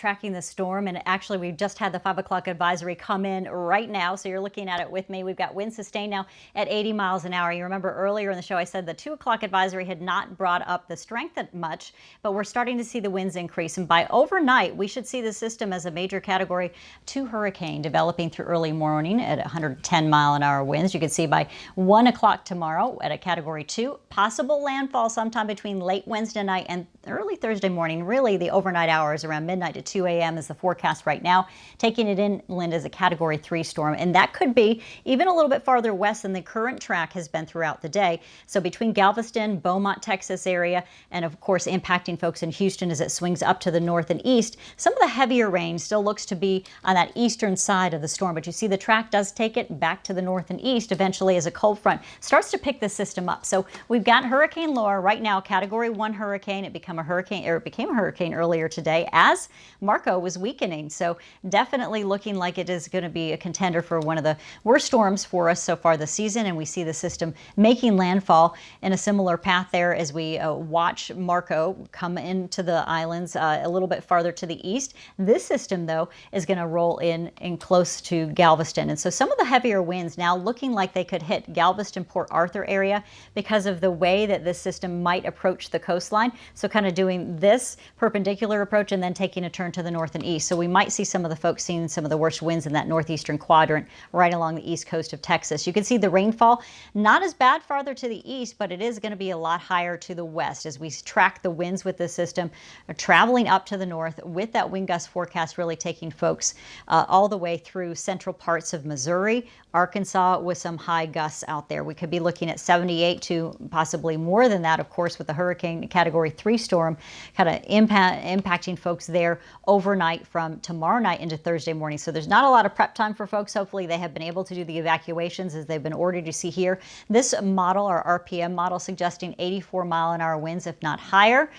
tracking the storm, and actually we've just had the 5 o'clock advisory come in right now, so you're looking at it with me. We've got winds sustained now at 80 miles an hour. You remember earlier in the show I said the 2 o'clock advisory had not brought up the strength that much, but we're starting to see the winds increase, and by overnight we should see the system as a major Category 2 hurricane developing through early morning at 110 mile an hour winds. You can see by 1 o'clock tomorrow at a Category 2, possible landfall sometime between late Wednesday night and early Thursday morning. Really the overnight hours around midnight to 2 a.m. is the forecast right now, taking it inland as a Category 3 storm, and that could be even a little bit farther west than the current track has been throughout the day. So between Galveston, Beaumont, Texas area, and of course impacting folks in Houston as it swings up to the north and east, some of the heavier rain still looks to be on that eastern side of the storm, but you see the track does take it back to the north and east eventually as a cold front starts to pick the system up. So we've got Hurricane Laura right now, Category 1 hurricane. It became a hurricane earlier today as Marco was weakening. So definitely looking like it is going to be a contender for one of the worst storms for us so far this season, and we see the system making landfall in a similar path there as we watch Marco come into the islands a little bit farther to the east. This system though is going to roll in close to Galveston, and so some of the heavier winds now looking like they could hit Galveston, Port Arthur area because of the way that this system might approach the coastline. So kind of doing this perpendicular approach and then taking a turn to the north and east. So we might see some of the folks seeing some of the worst winds in that northeastern quadrant right along the east coast of Texas. You can see the rainfall not as bad farther to the east, but it is going to be a lot higher to the west as we track the winds with this system traveling up to the north with that wind gust forecast really taking folks all the way through central parts of Missouri, Arkansas, with some high gusts out there. We could be looking at 78 to possibly more than that, of course, with the hurricane Category 3 storm kind of impacting folks there overnight from tomorrow night into Thursday morning. So there's not a lot of prep time for folks. Hopefully they have been able to do the evacuations as they've been ordered. You see here this model, our RPM model, suggesting 84 mile an hour winds, if not higher,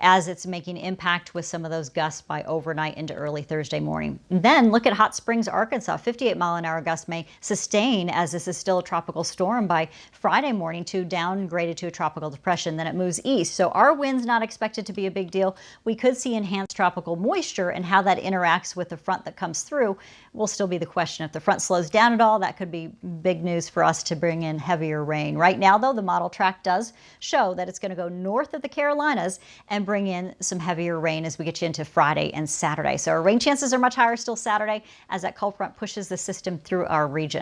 as it's making impact with some of those gusts by overnight into early Thursday morning. And then look at Hot Springs, Arkansas. 58 mile an hour gusts may sustain as this is still a tropical storm by Friday morning to downgraded to a tropical depression. Then it moves east. So our winds not expected to be a big deal. We could see enhanced tropical moisture, and how that interacts with the front that comes through will still be the question. If the front slows down at all, that could be big news for us to bring in heavier rain. Right now though, the model track does show that it's going to go north of the Carolinas and bring in some heavier rain as we get you into Friday and Saturday. So our rain chances are much higher still Saturday as that cold front pushes the system through our region.